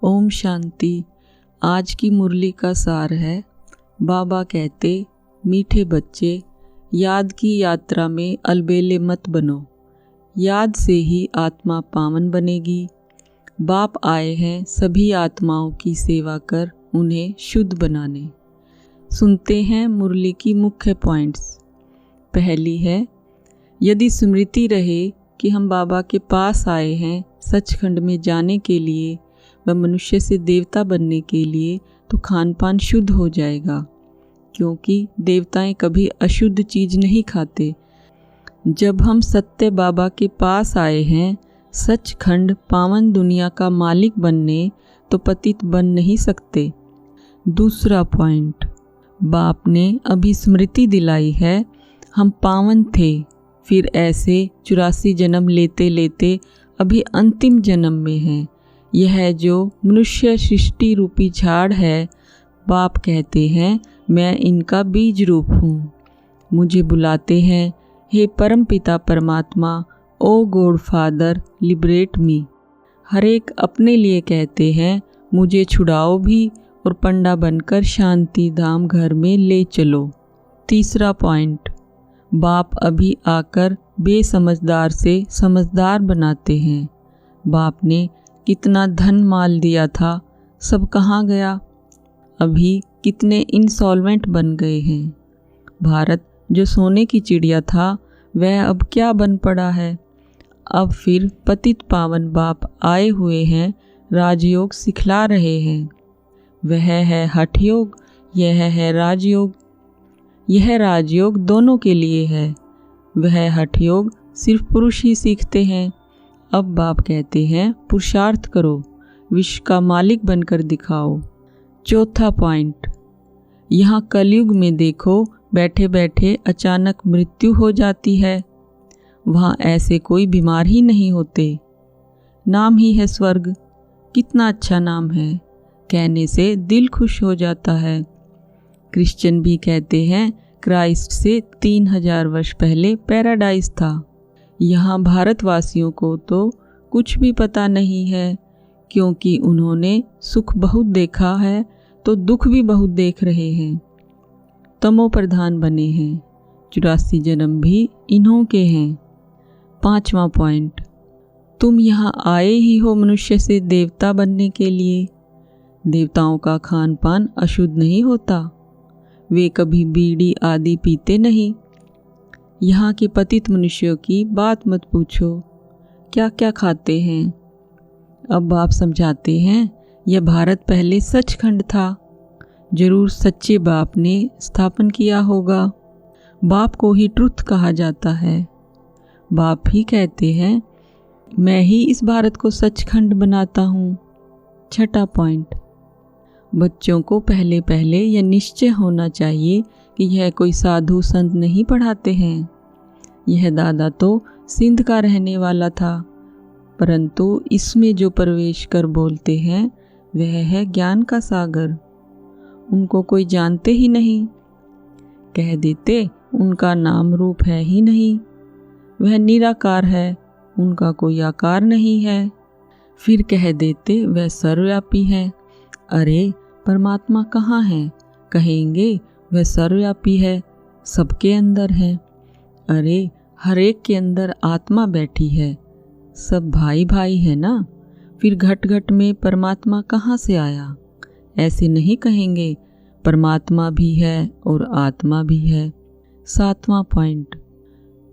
ओम शांति। आज की मुरली का सार है, बाबा कहते मीठे बच्चे, याद की यात्रा में अलबेले मत बनो। याद से ही आत्मा पावन बनेगी। बाप आए हैं सभी आत्माओं की सेवा कर उन्हें शुद्ध बनाने। सुनते हैं मुरली की मुख्य पॉइंट्स। पहली है, यदि स्मृति रहे कि हम बाबा के पास आए हैं सचखंड में जाने के लिए व मनुष्य से देवता बनने के लिए, तो खान पान शुद्ध हो जाएगा, क्योंकि देवताएं कभी अशुद्ध चीज़ नहीं खाते। जब हम सत्य बाबा के पास आए हैं सचखंड पावन दुनिया का मालिक बनने, तो पतित बन नहीं सकते। दूसरा पॉइंट, बाप ने अभी स्मृति दिलाई है हम पावन थे, फिर ऐसे 84 जन्म लेते लेते अभी अंतिम जन्म में हैं। यह जो मनुष्य सृष्टि रूपी झाड़ है, बाप कहते हैं मैं इनका बीज रूप हूँ। मुझे बुलाते हैं, हे परम पिता परमात्मा, ओ गॉड फादर लिबरेट मी। हर एक अपने लिए कहते हैं मुझे छुड़ाओ भी और पंडा बनकर शांति धाम घर में ले चलो। तीसरा पॉइंट, बाप अभी आकर बेसमझदार से समझदार बनाते हैं। बाप ने कितना धन माल दिया था, सब कहाँ गया? अभी कितने इंसॉल्वेंट बन गए हैं। भारत जो सोने की चिड़िया था वह अब क्या बन पड़ा है। अब फिर पतित पावन बाप आए हुए हैं, राजयोग सिखला रहे हैं। वह है हठ योग, यह है राजयोग। यह राजयोग दोनों के लिए है, वह हठ योग सिर्फ पुरुष ही सीखते हैं। अब बाप कहते हैं पुरुषार्थ करो, विश्व का मालिक बनकर दिखाओ। चौथा पॉइंट, यहाँ कलयुग में देखो बैठे बैठे अचानक मृत्यु हो जाती है, वहाँ ऐसे कोई बीमार ही नहीं होते। नाम ही है स्वर्ग, कितना अच्छा नाम है, कहने से दिल खुश हो जाता है। क्रिश्चियन भी कहते हैं क्राइस्ट से 3000 वर्ष पहले पैराडाइज था। यहाँ भारतवासियों को तो कुछ भी पता नहीं है, क्योंकि उन्होंने सुख बहुत देखा है तो दुख भी बहुत देख रहे हैं। तमो प्रधान बने हैं, 84 जन्म भी इन्हों के हैं। पांचवा पॉइंट, तुम यहाँ आए ही हो मनुष्य से देवता बनने के लिए। देवताओं का खान पान अशुद्ध नहीं होता, वे कभी बीड़ी आदि पीते नहीं। यहाँ के पतित मनुष्यों की बात मत पूछो, क्या क्या खाते हैं। अब बाप समझाते हैं यह भारत पहले सचखंड था, जरूर सच्चे बाप ने स्थापन किया होगा। बाप को ही ट्रुथ कहा जाता है। बाप ही कहते हैं मैं ही इस भारत को सचखंड बनाता हूँ। छठा पॉइंट, बच्चों को पहले पहले यह निश्चय होना चाहिए कि यह कोई साधु संत नहीं पढ़ाते हैं। यह दादा तो सिंध का रहने वाला था, परंतु इसमें जो प्रवेश कर बोलते हैं वह है ज्ञान का सागर। उनको कोई जानते ही नहीं, कह देते उनका नाम रूप है ही नहीं, वह निराकार है, उनका कोई आकार नहीं है। फिर कह देते वह सर्वव्यापी है। अरे परमात्मा कहाँ है? कहेंगे वह सर्वव्यापी है, सबके अंदर है। अरे हर एक के अंदर आत्मा बैठी है, सब भाई भाई है ना। फिर घट घट में परमात्मा कहाँ से आया? ऐसे नहीं कहेंगे, परमात्मा भी है और आत्मा भी है। सातवां पॉइंट,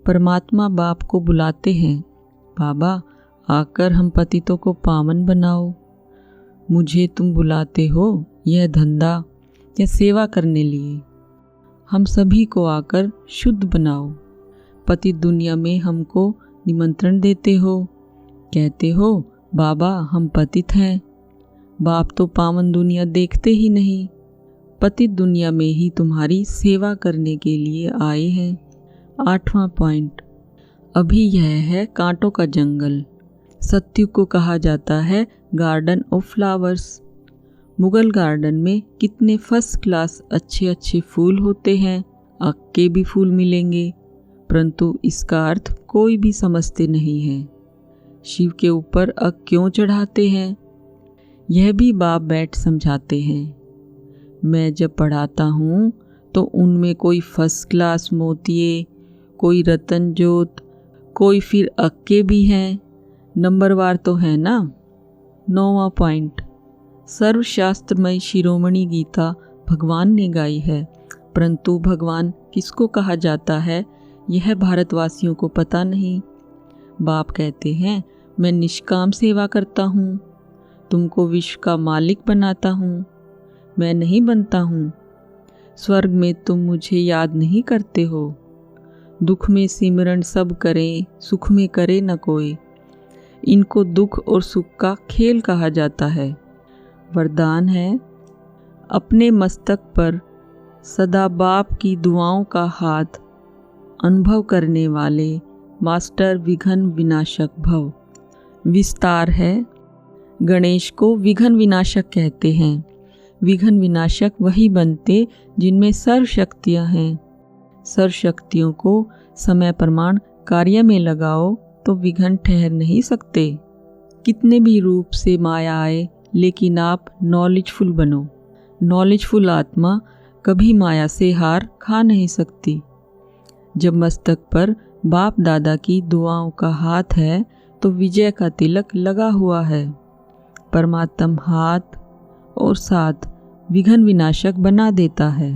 परमात्मा बाप को बुलाते हैं, बाबा आकर हम पतितों को पावन बनाओ। मुझे तुम बुलाते हो यह धंधा या सेवा करने लिए, हम सभी को आकर शुद्ध बनाओ। पतित दुनिया में हमको निमंत्रण देते हो, कहते हो बाबा हम पतित हैं। बाप तो पावन दुनिया देखते ही नहीं, पतित दुनिया में ही तुम्हारी सेवा करने के लिए आए हैं। आठवां पॉइंट, अभी यह है कांटों का जंगल। सत्युग को कहा जाता है garden of flowers. Mughal garden में कितने फर्स्ट क्लास अच्छे अच्छे फूल होते हैं, अक के भी फूल मिलेंगे, परंतु इसका अर्थ कोई भी समझते नहीं है। शिव के ऊपर अक क्यों चढ़ाते हैं? यह भी बाप बैठ समझाते हैं। मैं जब पढ़ाता हूँ तो उनमें कोई फर्स्ट क्लास मोतिये, कोई रतन जोत, कोई फिर अक्के भी हैं। नंबरवार तो है ना। 9वां पॉइंट, सर्वशास्त्रमय शिरोमणि गीता भगवान ने गाई है, परंतु भगवान किसको कहा जाता है यह भारतवासियों को पता नहीं। बाप कहते हैं मैं निष्काम सेवा करता हूँ, तुमको विश्व का मालिक बनाता हूँ, मैं नहीं बनता हूँ। स्वर्ग में तुम मुझे याद नहीं करते हो। दुख में सिमरन सब करें, सुख में करे न कोई। इनको दुख और सुख का खेल कहा जाता है। वरदान है, अपने मस्तक पर सदा बाप की दुआओं का हाथ अनुभव करने वाले मास्टर विघ्न विनाशक भव। विस्तार है, गणेश को विघ्न विनाशक कहते हैं। विघ्न विनाशक वही बनते जिनमें सर्व शक्तियाँ हैं। सर्व शक्तियों को समय प्रमाण कार्य में लगाओ तो विघ्न ठहर नहीं सकते। कितने भी रूप से माया आए, लेकिन आप नॉलेजफुल बनो। नॉलेजफुल आत्मा कभी माया से हार खा नहीं सकती। जब मस्तक पर बाप दादा की दुआओं का हाथ है तो विजय का तिलक लगा हुआ है। परमात्म हाथ और साथ विघ्न विनाशक बना देता है।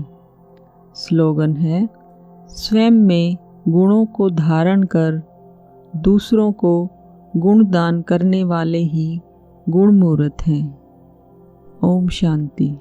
स्लोगन है, स्वयं में गुणों को धारण कर दूसरों को गुण दान करने वाले ही गुण मूर्त हैं। ओम शांति।